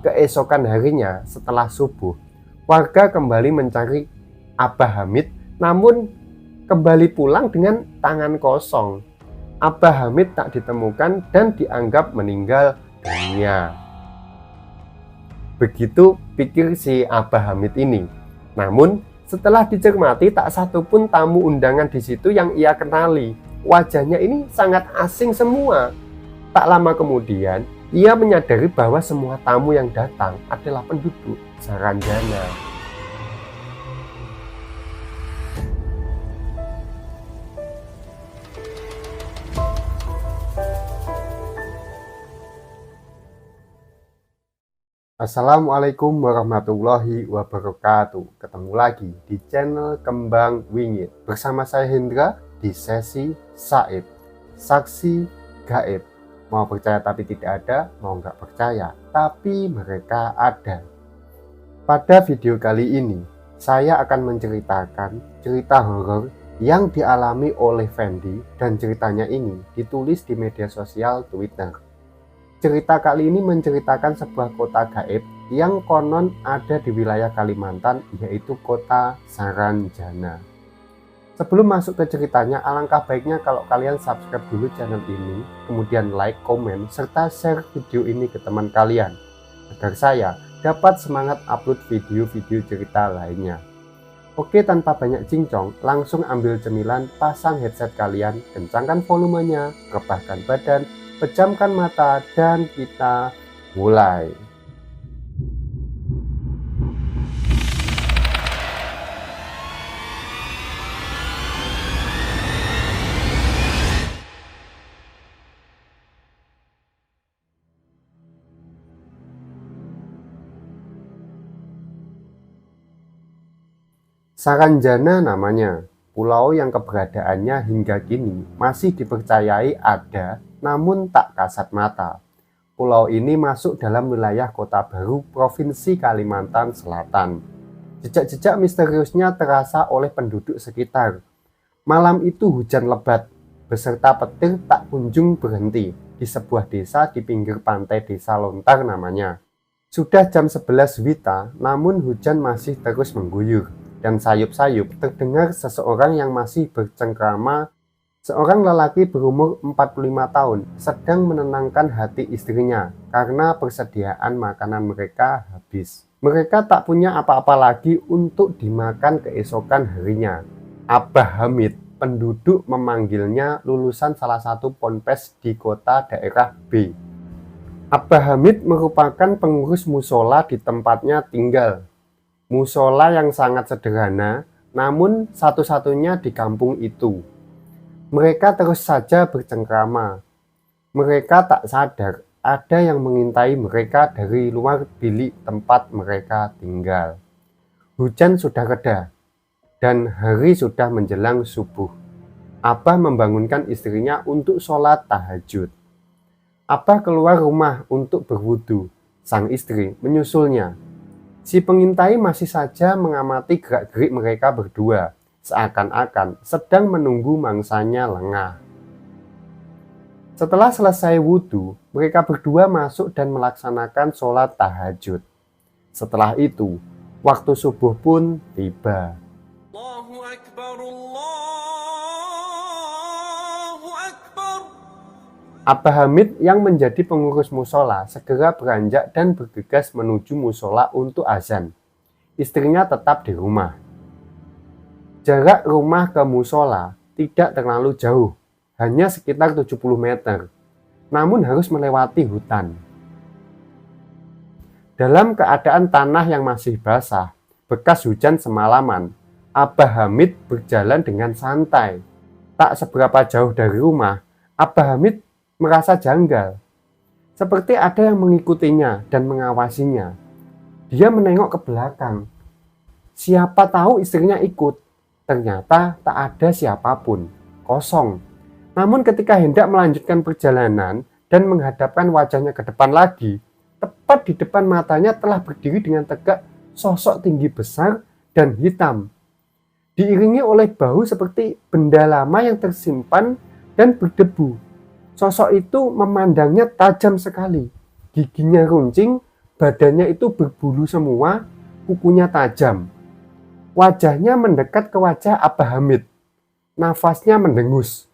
Keesokan harinya setelah subuh, warga kembali mencari Abah Hamid, namun kembali pulang dengan tangan kosong. Abah Hamid tak ditemukan dan dianggap meninggal dunia. Begitu pikir si Abah Hamid ini. Namun setelah dicermati, tak satu pun tamu undangan di situ yang ia kenali. Wajahnya ini sangat asing semua. Tak lama kemudian, ia menyadari bahwa semua tamu yang datang adalah penduduk Saranjana. Assalamualaikum warahmatullahi wabarakatuh. Ketemu lagi di channel Kembang Wingit bersama saya Hendra di sesi Saib, Saksi Gaib. Mau percaya tapi tidak ada, mau nggak percaya tapi mereka ada. Pada video kali ini saya akan menceritakan cerita horor yang dialami oleh Fendi, dan ceritanya ini ditulis di media sosial Twitter. Cerita kali ini menceritakan sebuah kota gaib yang konon ada di wilayah Kalimantan, yaitu kota Saranjana. Sebelum masuk ke ceritanya, alangkah baiknya kalau kalian subscribe dulu channel ini, kemudian like, komen, serta share video ini ke teman kalian, agar saya dapat semangat upload video-video cerita lainnya. Oke, tanpa banyak cincong, langsung ambil cemilan, pasang headset kalian, kencangkan volumenya, rebahkan badan, pejamkan mata, dan kita mulai. Saranjana namanya, pulau yang keberadaannya hingga kini masih dipercayai ada, namun tak kasat mata. Pulau ini masuk dalam wilayah Kota Baru, Provinsi Kalimantan Selatan. Jejak-jejak misteriusnya terasa oleh penduduk sekitar. Malam itu hujan lebat, beserta petir tak kunjung berhenti di sebuah desa di pinggir pantai Desa Lontar namanya. Sudah jam 11 WITA, namun hujan masih terus mengguyur, dan sayup-sayup terdengar seseorang yang masih bercengkrama. Seorang lelaki berumur 45 tahun sedang menenangkan hati istrinya karena persediaan makanan mereka habis. Mereka tak punya apa-apa lagi untuk dimakan keesokan harinya. Abah Hamid, penduduk memanggilnya, lulusan salah satu ponpes di kota daerah B. Abah Hamid merupakan pengurus musola di tempatnya tinggal. Musola yang sangat sederhana, namun satu-satunya di kampung itu. Mereka terus saja bercengkrama. Mereka tak sadar ada yang mengintai mereka dari luar bilik tempat mereka tinggal. Hujan sudah reda dan hari sudah menjelang subuh. Abah membangunkan istrinya untuk sholat tahajud. Abah keluar rumah untuk berwudu. Sang istri menyusulnya. Si pengintai masih saja mengamati gerak-gerik mereka berdua, seakan-akan sedang menunggu mangsanya lengah. Setelah selesai wudhu, mereka berdua masuk dan melaksanakan sholat tahajud. Setelah itu, waktu subuh pun tiba. Allahu Akbar, Allahu Akbar. Abah Hamid yang menjadi pengurus musola segera beranjak dan bergegas menuju musola untuk azan. Istrinya tetap di rumah. Jarak rumah ke musola tidak terlalu jauh, hanya sekitar 70 meter, namun harus melewati hutan. Dalam keadaan tanah yang masih basah, bekas hujan semalaman, Abah Hamid berjalan dengan santai. Tak seberapa jauh dari rumah, Abah Hamid merasa janggal. Seperti ada yang mengikutinya dan mengawasinya. Dia menengok ke belakang. Siapa tahu istrinya ikut. Ternyata tak ada siapapun, kosong. Namun ketika hendak melanjutkan perjalanan dan menghadapkan wajahnya ke depan lagi, tepat di depan matanya telah berdiri dengan tegak sosok tinggi besar dan hitam. Diiringi oleh bau seperti benda lama yang tersimpan dan berdebu. Sosok itu memandangnya tajam sekali, giginya runcing, badannya itu berbulu semua, kukunya tajam. Wajahnya mendekat ke wajah Abah Hamid. Nafasnya mendengus.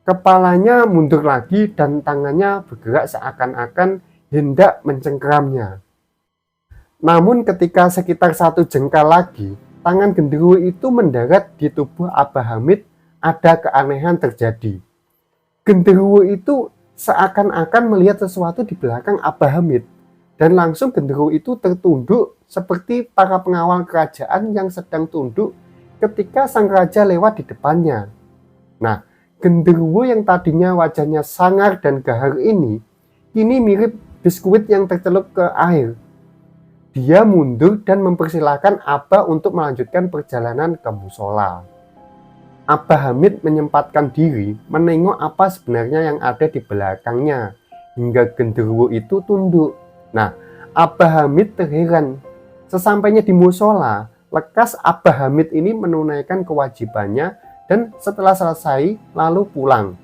Kepalanya mundur lagi dan tangannya bergerak seakan-akan hendak mencengkeramnya. Namun ketika sekitar 1 jengkal lagi, tangan genderuwo itu mendarat di tubuh Abah Hamid, ada keanehan terjadi. Genderuwo itu seakan-akan melihat sesuatu di belakang Abah Hamid, dan langsung genderuwo itu tertunduk seperti para pengawal kerajaan yang sedang tunduk ketika sang raja lewat di depannya. Nah, genderuwo yang tadinya wajahnya sangar dan gahar ini, kini mirip biskuit yang tercelup ke air. Dia mundur dan mempersilahkan Abah untuk melanjutkan perjalanan ke musola. Abah Hamid menyempatkan diri menengok apa sebenarnya yang ada di belakangnya, hingga genderuwo itu tunduk. Nah, Abah Hamid terheran. Sesampainya di musola, lekas Abah Hamid ini menunaikan kewajibannya dan setelah selesai lalu pulang.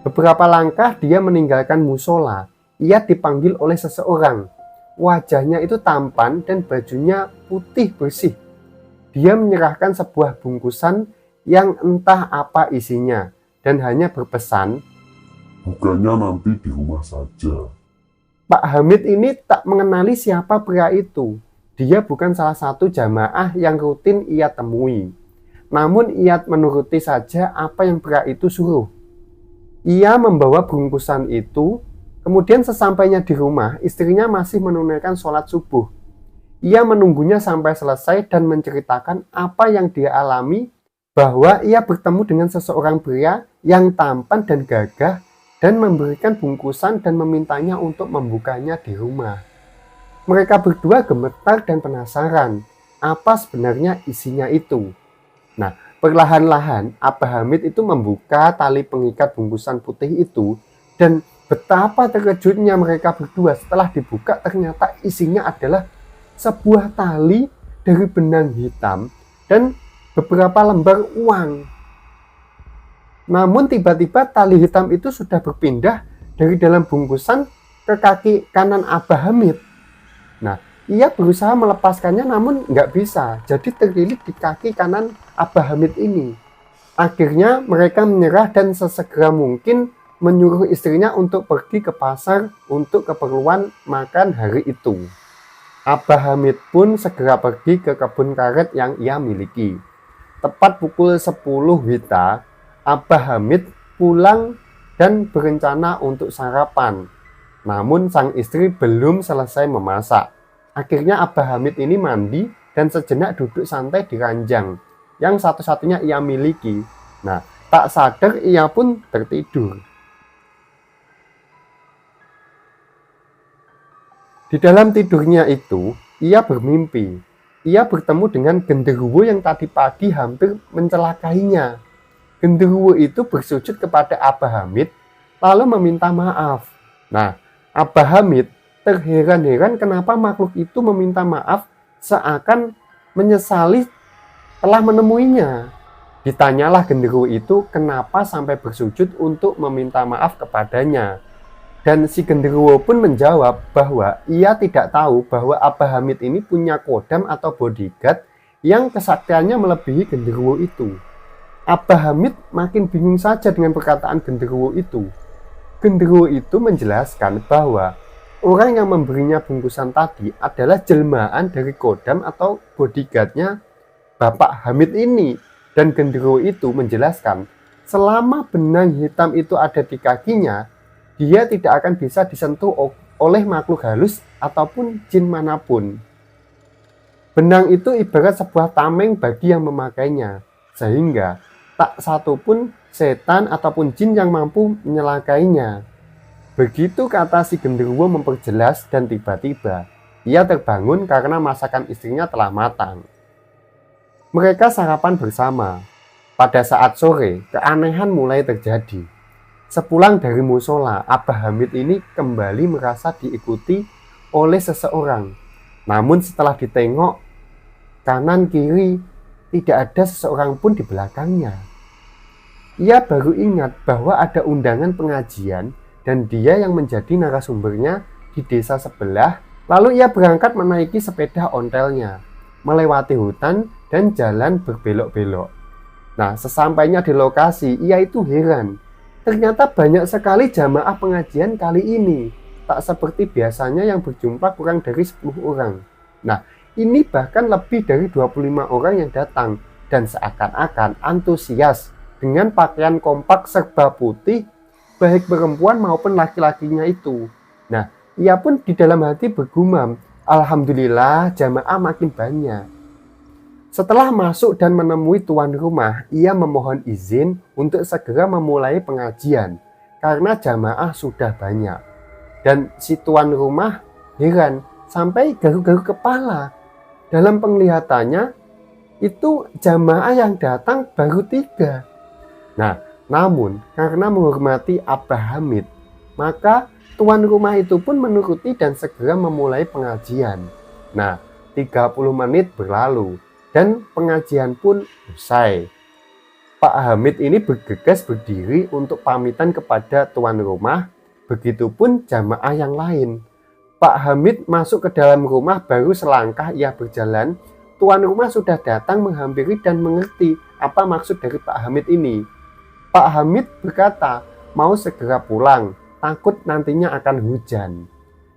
Beberapa langkah dia meninggalkan musola, ia dipanggil oleh seseorang. Wajahnya itu tampan dan bajunya putih bersih. Dia menyerahkan sebuah bungkusan yang entah apa isinya dan hanya berpesan, "Bukannya nanti di rumah saja." Pak Hamid ini tak mengenali siapa pria itu. Dia bukan salah satu jamaah yang rutin ia temui. Namun ia menuruti saja apa yang pria itu suruh. Ia membawa bungkusan itu, kemudian sesampainya di rumah, istrinya masih menunaikan sholat subuh. Ia menunggunya sampai selesai dan menceritakan apa yang dia alami, bahwa ia bertemu dengan seseorang pria yang tampan dan gagah dan memberikan bungkusan dan memintanya untuk membukanya di rumah. Mereka berdua gemetar dan penasaran apa sebenarnya isinya itu. Nah, perlahan-lahan Abah Hamid itu membuka tali pengikat bungkusan putih itu, dan betapa terkejutnya mereka berdua setelah dibuka ternyata isinya adalah sebuah tali dari benang hitam dan beberapa lembar uang. Namun tiba-tiba tali hitam itu sudah berpindah dari dalam bungkusan ke kaki kanan Abah Hamid. Nah, ia berusaha melepaskannya namun nggak bisa, jadi terlilit di kaki kanan Abah Hamid ini. Akhirnya mereka menyerah dan sesegera mungkin menyuruh istrinya untuk pergi ke pasar untuk keperluan makan hari itu. Abah Hamid pun segera pergi ke kebun karet yang ia miliki. Tepat pukul 10 WITA, Abah Hamid pulang dan berencana untuk sarapan. Namun sang istri belum selesai memasak. Akhirnya Abah Hamid ini mandi dan sejenak duduk santai di ranjang yang satu-satunya ia miliki. Nah, tak sadar ia pun tertidur. Di dalam tidurnya itu, ia bermimpi. Ia bertemu dengan genderuwo yang tadi pagi hampir mencelakainya. Genderuwo itu bersujud kepada Abah Hamid lalu meminta maaf. Nah, Abah Hamid terheran-heran kenapa makhluk itu meminta maaf seakan menyesali telah menemuinya. Ditanyalah genderuwo itu kenapa sampai bersujud untuk meminta maaf kepadanya. Dan si genderuwo pun menjawab bahwa ia tidak tahu bahwa Abah Hamid ini punya kodam atau bodyguard yang kesaktiannya melebihi genderuwo itu. Abah Hamid makin bingung saja dengan perkataan genderuwo itu. Genderuwo itu menjelaskan bahwa orang yang memberinya bungkusan tadi adalah jelmaan dari kodam atau bodyguardnya Bapak Hamid ini. Dan genderuwo itu menjelaskan selama benang hitam itu ada di kakinya, dia tidak akan bisa disentuh oleh makhluk halus ataupun jin manapun. Benang itu ibarat sebuah tameng bagi yang memakainya, sehingga tak satu pun setan ataupun jin yang mampu menyelakainya. Begitu kata si genderuwo memperjelas dan tiba-tiba ia terbangun karena masakan istrinya telah matang. Mereka sarapan bersama. Pada saat sore, keanehan mulai terjadi. Sepulang dari musola, Abah Hamid ini kembali merasa diikuti oleh seseorang. Namun setelah ditengok kanan kiri, tidak ada seseorang pun di belakangnya. Ia baru ingat bahwa ada undangan pengajian dan dia yang menjadi narasumbernya di desa sebelah Lalu ia berangkat menaiki sepeda ontelnya, melewati hutan dan jalan berbelok-belok. Nah, sesampainya di lokasi, ia itu heran. Ternyata banyak sekali jamaah pengajian kali ini. Tak seperti biasanya yang berjumpa kurang dari 10 orang. Nah, ini bahkan lebih dari 25 orang yang datang dan seakan-akan antusias dengan pakaian kompak serba putih, baik perempuan maupun laki-lakinya itu. Nah, ia pun di dalam hati bergumam, alhamdulillah jamaah makin banyak. Setelah masuk dan menemui tuan rumah, ia memohon izin untuk segera memulai pengajian karena jamaah sudah banyak. Dan si tuan rumah heran sampai garuk-garuk kepala. Dalam penglihatannya itu jamaah yang datang baru 3. Nah, namun karena menghormati Abah Hamid, maka tuan rumah itu pun menuruti dan segera memulai pengajian. Nah, 30 menit berlalu dan pengajian pun usai. Pak Hamid ini bergegas berdiri untuk pamitan kepada tuan rumah, begitupun jamaah yang lain. Pak Hamid masuk ke dalam rumah baru selangkah ia berjalan, tuan rumah sudah datang menghampiri dan mengerti apa maksud dari Pak Hamid ini. Pak Hamid berkata, mau segera pulang, takut nantinya akan hujan.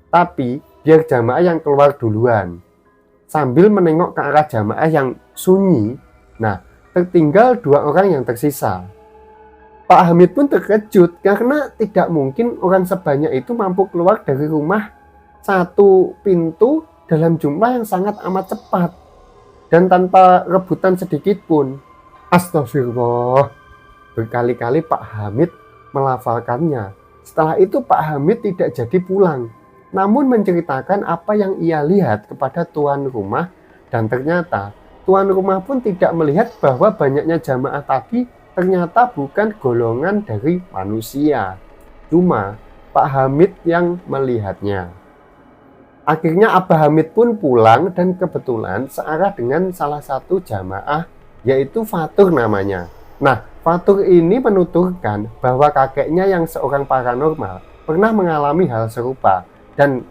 Tapi biar jamaah yang keluar duluan. Sambil menengok ke arah jamaah yang sunyi, nah tertinggal 2 orang yang tersisa. Pak Hamid pun terkejut karena tidak mungkin orang sebanyak itu mampu keluar dari rumah satu pintu dalam jumlah yang sangat amat cepat dan tanpa rebutan sedikit pun. Astagfirullah, berkali-kali Pak Hamid melafalkannya. Setelah itu Pak Hamid tidak jadi pulang, namun menceritakan apa yang ia lihat kepada tuan rumah, dan ternyata tuan rumah pun tidak melihat bahwa banyaknya jamaah tadi ternyata bukan golongan dari manusia, cuma Pak Hamid yang melihatnya. Akhirnya Abah Hamid pun pulang dan kebetulan searah dengan salah satu jamaah, yaitu Fatur namanya. Nah, Fatur ini menuturkan bahwa kakeknya yang seorang paranormal pernah mengalami hal serupa. Dan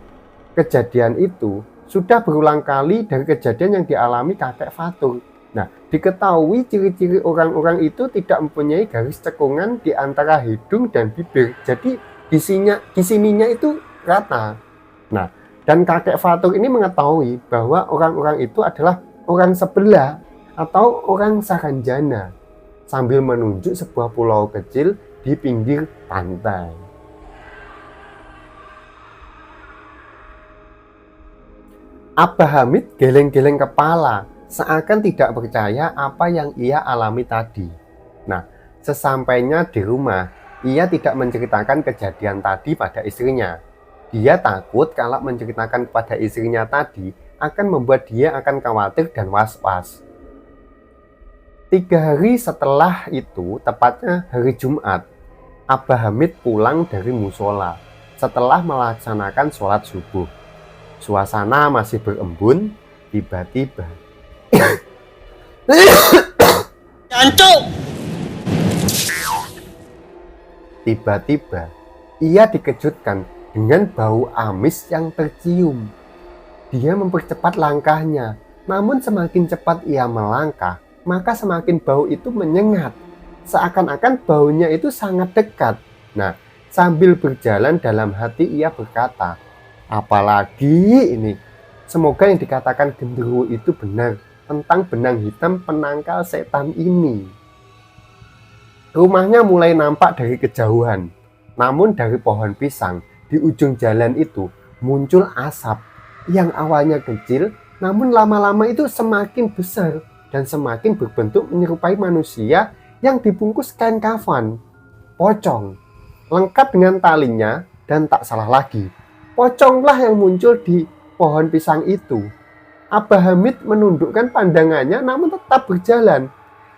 kejadian itu sudah berulang kali dari kejadian yang dialami kakek Fatur. Nah, diketahui ciri-ciri orang-orang itu tidak mempunyai garis cekungan di antara hidung dan bibir. Jadi di sininya itu rata. Nah, dan kakek Fatur ini mengetahui bahwa orang-orang itu adalah orang sebelah atau orang Saranjana, sambil menunjuk sebuah pulau kecil di pinggir pantai. Abah Hamid geleng-geleng kepala, seakan tidak percaya apa yang ia alami tadi. Nah, sesampainya di rumah, ia tidak menceritakan kejadian tadi pada istrinya. Dia takut kalau menceritakan kepada istrinya tadi akan membuat dia akan khawatir dan was-was. 3 hari setelah itu, tepatnya hari Jumat, Abah Hamid pulang dari musola setelah melaksanakan sholat subuh. Suasana masih berembun, tiba-tiba ia dikejutkan dengan bau amis yang tercium. Dia mempercepat langkahnya, namun semakin cepat ia melangkah, maka semakin bau itu menyengat. Seakan-akan baunya itu sangat dekat. Nah, sambil berjalan dalam hati ia berkata, apalagi ini, semoga yang dikatakan genderuwo itu benar tentang benang hitam penangkal setan ini. Rumahnya mulai nampak dari kejauhan, namun dari pohon pisang di ujung jalan itu muncul asap yang awalnya kecil, namun lama-lama itu semakin besar dan semakin berbentuk menyerupai manusia yang dibungkus kain kafan, pocong, lengkap dengan talinya, dan tak salah lagi, poconglah yang muncul di pohon pisang itu. Abah Hamid menundukkan pandangannya namun tetap berjalan.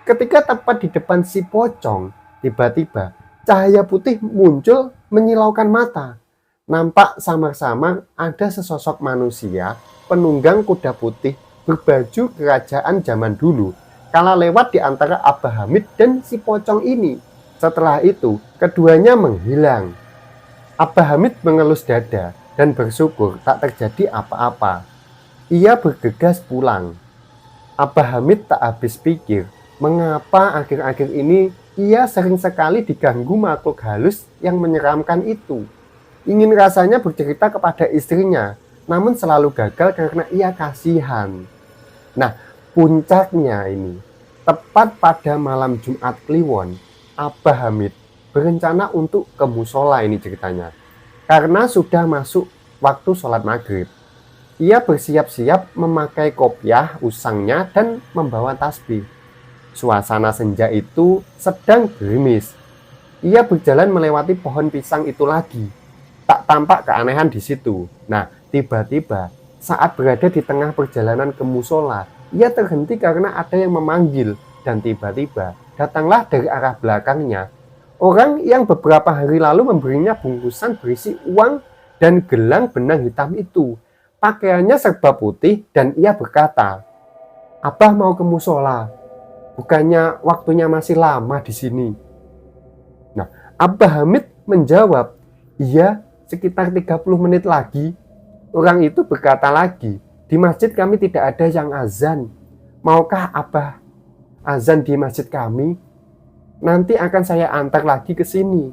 Ketika tepat di depan si pocong, tiba-tiba cahaya putih muncul menyilaukan mata. Nampak samar-samar ada sesosok manusia penunggang kuda putih berbaju kerajaan zaman dulu kala lewat di antara Abah Hamid dan si pocong ini. Setelah itu, keduanya menghilang. Abah Hamid mengelus dada. dan bersyukur tak terjadi apa-apa. Ia bergegas pulang. Abah Hamid tak habis pikir mengapa akhir-akhir ini ia sering sekali diganggu makhluk halus yang menyeramkan itu. Ingin rasanya bercerita kepada istrinya, namun selalu gagal karena ia kasihan. Nah, puncaknya ini, tepat pada malam Jumat Kliwon, Abah Hamid berencana untuk ke musola ini ceritanya. Karena sudah masuk waktu sholat maghrib. Ia bersiap-siap memakai kopiah usangnya dan membawa tasbih. Suasana senja itu sedang gerimis. Ia berjalan melewati pohon pisang itu lagi. Tak tampak keanehan di situ. Nah, tiba-tiba saat berada di tengah perjalanan ke musola, ia terhenti karena ada yang memanggil. Dan tiba-tiba datanglah dari arah belakangnya orang yang beberapa hari lalu memberinya bungkusan berisi uang dan gelang benang hitam itu. Pakaiannya serba putih dan ia berkata, "Abah mau ke musola. Bukannya waktunya masih lama di sini?" Nah, Abah Hamid menjawab, "Iya, sekitar 30 menit lagi." Orang itu berkata lagi, "Di masjid kami tidak ada yang azan. Maukah Abah azan di masjid kami? Nanti akan saya antar lagi ke sini."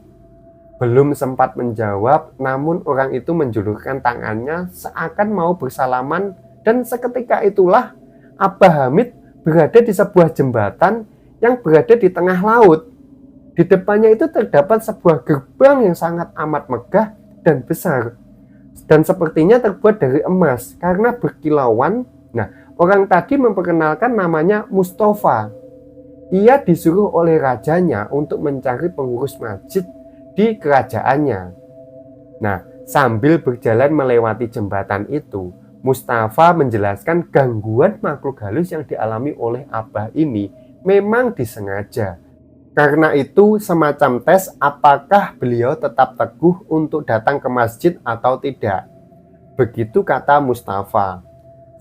Belum sempat menjawab, namun orang itu menjulurkan tangannya seakan mau bersalaman, dan seketika itulah Abah Hamid berada di sebuah jembatan yang berada di tengah laut. Di depannya itu terdapat sebuah gerbang yang sangat amat megah dan besar, dan sepertinya terbuat dari emas karena berkilauan. Nah, orang tadi memperkenalkan namanya Mustafa. Ia disuruh oleh rajanya untuk mencari pengurus masjid di kerajaannya. Nah, sambil berjalan melewati jembatan itu, Mustafa menjelaskan gangguan makhluk halus yang dialami oleh Abah ini memang disengaja. Karena itu semacam tes apakah beliau tetap teguh untuk datang ke masjid atau tidak. Begitu kata Mustafa.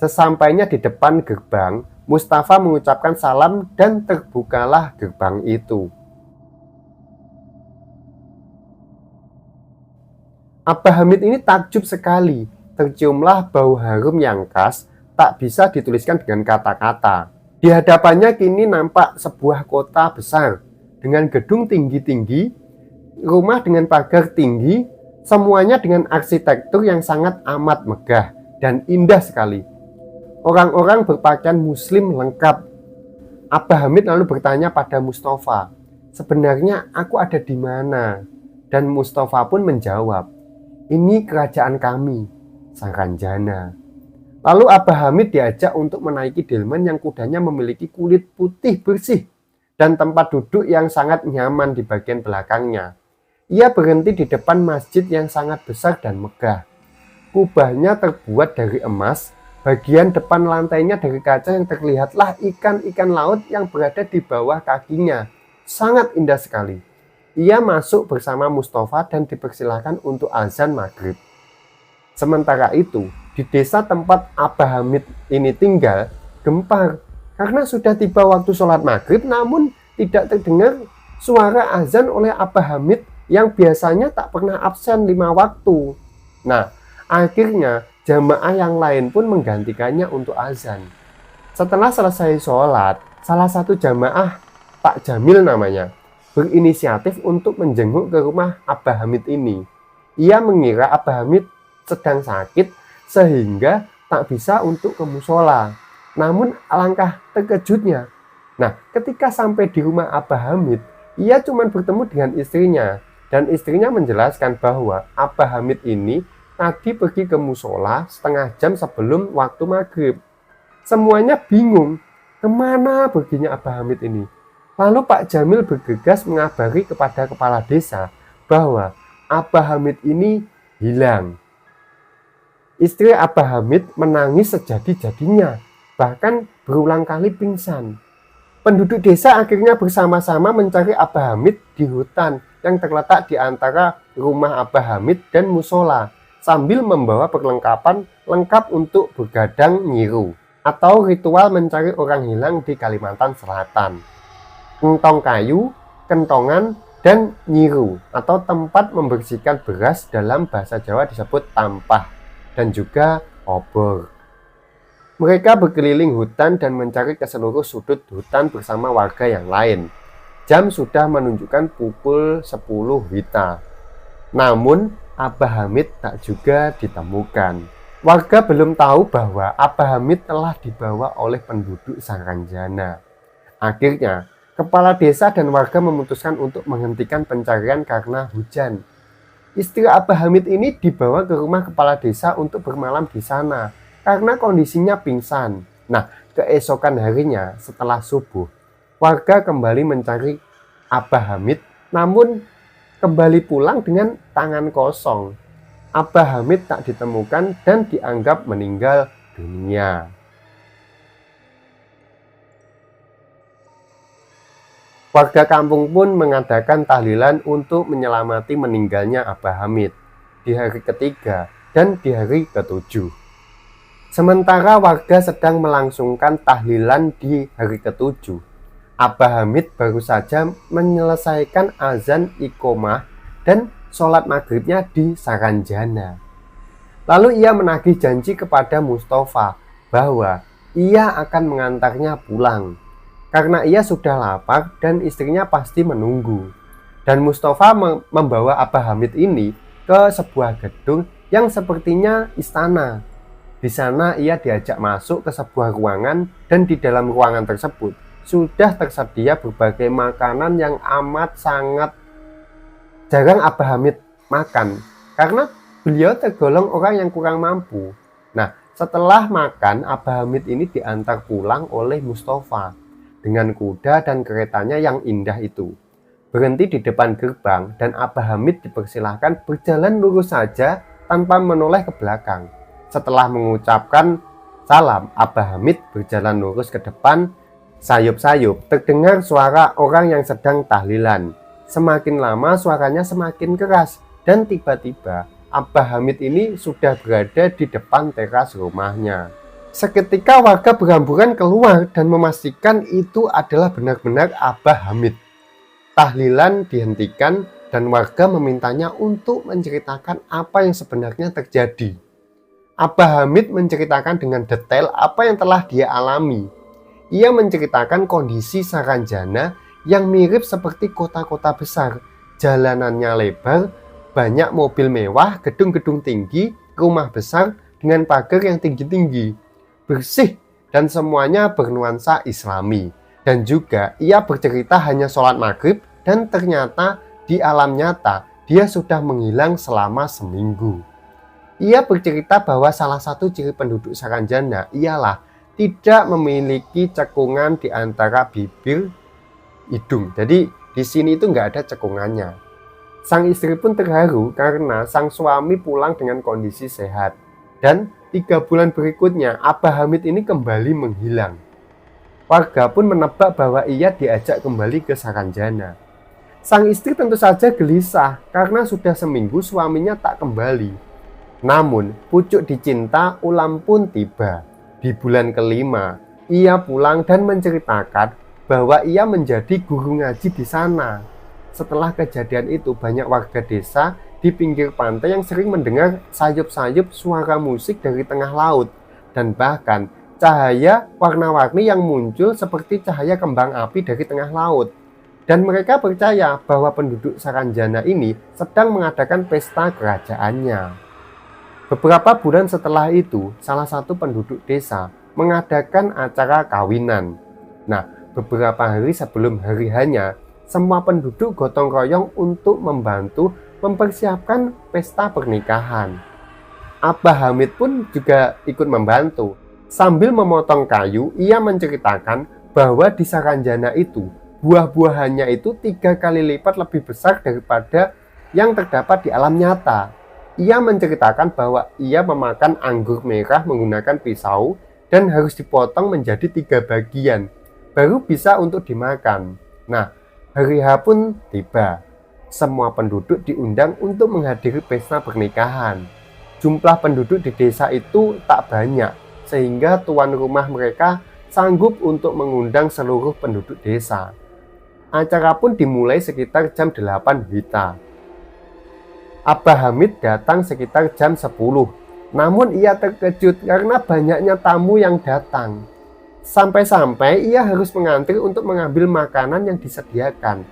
Sesampainya di depan gerbang, Mustafa mengucapkan salam dan terbukalah gerbang itu. Abah Hamid ini takjub sekali. Terciumlah bau harum yang khas, tak bisa dituliskan dengan kata-kata. Di hadapannya kini nampak sebuah kota besar dengan gedung tinggi-tinggi, rumah dengan pagar tinggi, semuanya dengan arsitektur yang sangat amat megah dan indah sekali. Orang-orang berpakaian muslim lengkap. Abah Hamid lalu bertanya pada Mustafa, "Sebenarnya aku ada di mana?" Dan Mustafa pun menjawab, "Ini kerajaan kami, Saranjana." Lalu Abah Hamid diajak untuk menaiki delman yang kudanya memiliki kulit putih bersih dan tempat duduk yang sangat nyaman di bagian belakangnya. Ia berhenti di depan masjid yang sangat besar dan megah. Kubahnya terbuat dari emas, bagian depan lantainya dari kaca yang terlihatlah ikan-ikan laut yang berada di bawah kakinya. Sangat indah sekali. Ia masuk bersama Mustafa dan dipersilakan untuk azan maghrib. Sementara itu, di desa tempat Abah Hamid ini tinggal, gempar karena sudah tiba waktu sholat maghrib, namun tidak terdengar suara azan oleh Abah Hamid yang biasanya tak pernah absen 5 waktu. Nah, akhirnya jamaah yang lain pun menggantikannya untuk azan. Setelah selesai sholat, salah satu jamaah, Pak Jamil namanya, berinisiatif untuk menjenguk ke rumah Abah Hamid ini. Ia mengira Abah Hamid sedang sakit sehingga tak bisa untuk ke musola. Namun alangkah terkejutnya. Nah, ketika sampai di rumah Abah Hamid, ia cuma bertemu dengan istrinya. Dan istrinya menjelaskan bahwa Abah Hamid ini tadi pergi ke musola setengah jam sebelum waktu maghrib. Semuanya bingung, kemana perginya Abah Hamid ini? Lalu Pak Jamil bergegas mengabari kepada kepala desa bahwa Abah Hamid ini hilang. Istri Abah Hamid menangis sejadi-jadinya, bahkan berulang kali pingsan. Penduduk desa akhirnya bersama-sama mencari Abah Hamid di hutan yang terletak di antara rumah Abah Hamid dan musola, sambil membawa perlengkapan lengkap untuk begadang nyiru atau ritual mencari orang hilang di Kalimantan Selatan. Kentong kayu, kentongan, dan nyiru atau tempat membersihkan beras dalam bahasa Jawa disebut tampah dan juga obor. Mereka berkeliling hutan dan mencari ke seluruh sudut hutan bersama warga yang lain. Jam sudah menunjukkan pukul 10 WITA. Namun Abah Hamid tak juga ditemukan. Warga belum tahu bahwa Abah Hamid telah dibawa oleh penduduk Saranjana. Akhirnya kepala desa dan warga memutuskan untuk menghentikan pencarian karena hujan. Istri Abah Hamid ini dibawa ke rumah kepala desa untuk bermalam di sana karena kondisinya pingsan. Nah, keesokan harinya setelah subuh, warga kembali mencari Abah Hamid, namun kembali pulang dengan tangan kosong. Abah Hamid tak ditemukan dan dianggap meninggal dunia. Warga kampung pun mengadakan tahlilan untuk menyelamati meninggalnya Abah Hamid di hari ketiga dan di hari ketujuh. Sementara warga sedang melangsungkan tahlilan di hari ketujuh, Abah Hamid baru saja menyelesaikan azan iqomah dan sholat maghribnya di Saranjana. Lalu ia menagih janji kepada Mustafa bahwa ia akan mengantarnya pulang karena ia sudah lapar dan istrinya pasti menunggu. Dan Mustafa membawa Abah Hamid ini ke sebuah gedung yang sepertinya istana. Di sana ia diajak masuk ke sebuah ruangan dan di dalam ruangan tersebut sudah tersedia berbagai makanan yang amat sangat jarang Abah Hamid makan karena beliau tergolong orang yang kurang mampu. Nah, setelah makan, Abah Hamid ini diantar pulang oleh Mustafa dengan kuda dan keretanya yang indah itu. Berhenti di depan gerbang dan Abah Hamid dipersilahkan berjalan lurus saja tanpa menoleh ke belakang. Setelah mengucapkan salam, Abah Hamid berjalan lurus ke depan. Sayup-sayup terdengar suara orang yang sedang tahlilan. Semakin lama suaranya semakin keras dan tiba-tiba Abah Hamid ini sudah berada di depan teras rumahnya. Seketika warga berhamburan keluar dan memastikan itu adalah benar-benar Abah Hamid. Tahlilan dihentikan dan warga memintanya untuk menceritakan apa yang sebenarnya terjadi. Abah Hamid menceritakan dengan detail apa yang telah dia alami. Ia menceritakan kondisi Saranjana yang mirip seperti kota-kota besar. Jalanannya lebar, banyak mobil mewah, gedung-gedung tinggi, rumah besar dengan pagar yang tinggi-tinggi, bersih, dan semuanya bernuansa Islami. Dan juga ia bercerita hanya sholat maghrib dan ternyata di alam nyata dia sudah menghilang selama seminggu. Ia bercerita bahwa salah satu ciri penduduk Saranjana ialah tidak memiliki cekungan di antara bibir hidung. Jadi di sini itu nggak ada cekungannya. Sang istri pun terharu karena sang suami pulang dengan kondisi sehat. Dan 3 bulan berikutnya, Abah Hamid ini kembali menghilang. Warga pun menebak bahwa ia diajak kembali ke Saranjana. Sang istri tentu saja gelisah karena sudah seminggu suaminya tak kembali. Namun, pucuk dicinta ulam pun tiba. Di bulan kelima, ia pulang dan menceritakan bahwa ia menjadi guru ngaji di sana. Setelah kejadian itu, banyak warga desa di pinggir pantai yang sering mendengar sayup-sayup suara musik dari tengah laut dan bahkan cahaya warna-warni yang muncul seperti cahaya kembang api dari tengah laut. Dan mereka percaya bahwa penduduk Saranjana ini sedang mengadakan pesta kerajaannya. Beberapa bulan setelah itu, salah satu penduduk desa mengadakan acara kawinan. Nah, beberapa hari sebelum hari hanya, semua penduduk gotong royong untuk membantu mempersiapkan pesta pernikahan. Abah Hamid pun juga ikut membantu. Sambil memotong kayu, ia menceritakan bahwa di Saranjana itu, buah-buahannya itu 3 kali lipat lebih besar daripada yang terdapat di alam nyata. Ia menceritakan bahwa ia memakan anggur merah menggunakan pisau dan harus dipotong menjadi 3 bagian, baru bisa untuk dimakan. Nah, hari H pun tiba. Semua penduduk diundang untuk menghadiri pesta pernikahan. Jumlah penduduk di desa itu tak banyak, sehingga tuan rumah mereka sanggup untuk mengundang seluruh penduduk desa. Acara pun dimulai sekitar jam 8 WITA. Abah Hamid datang sekitar jam 10. Namun ia terkejut karena banyaknya tamu yang datang. Sampai-sampai ia harus mengantri untuk mengambil makanan yang disediakan.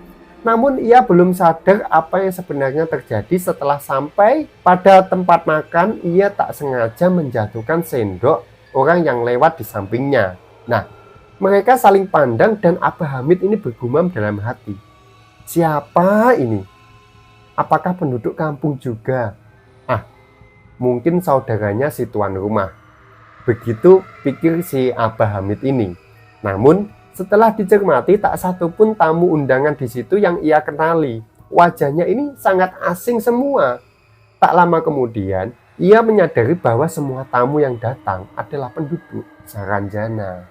Namun ia belum sadar apa yang sebenarnya terjadi. Setelah sampai pada tempat makan, ia tak sengaja menjatuhkan sendok orang yang lewat di sampingnya. Nah, mereka saling pandang dan Abah Hamid ini bergumam dalam hati. Siapa ini? Apakah penduduk kampung juga? Mungkin saudaranya si tuan rumah. Begitu pikir si Abah Hamid ini. Namun setelah dicermati, tak satu pun tamu undangan di situ yang ia kenali. Wajahnya ini sangat asing semua. Tak lama kemudian, ia menyadari bahwa semua tamu yang datang adalah penduduk Saranjana.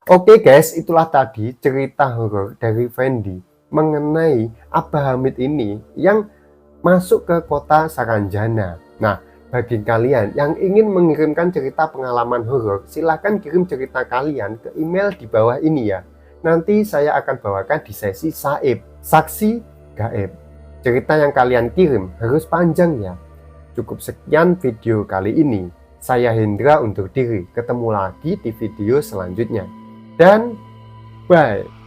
Oke guys, itulah tadi cerita horor dari Fendi mengenai Abah Hamid ini yang masuk ke kota Saranjana. Nah, bagi kalian yang ingin mengirimkan cerita pengalaman horor, silahkan kirim cerita kalian ke email di bawah ini ya. Nanti saya akan bawakan di sesi Saib, Saksi Gaib. Cerita yang kalian kirim harus panjang ya. Cukup sekian video kali ini. Saya Hendra undur diri. Ketemu lagi di video selanjutnya. Dan bye.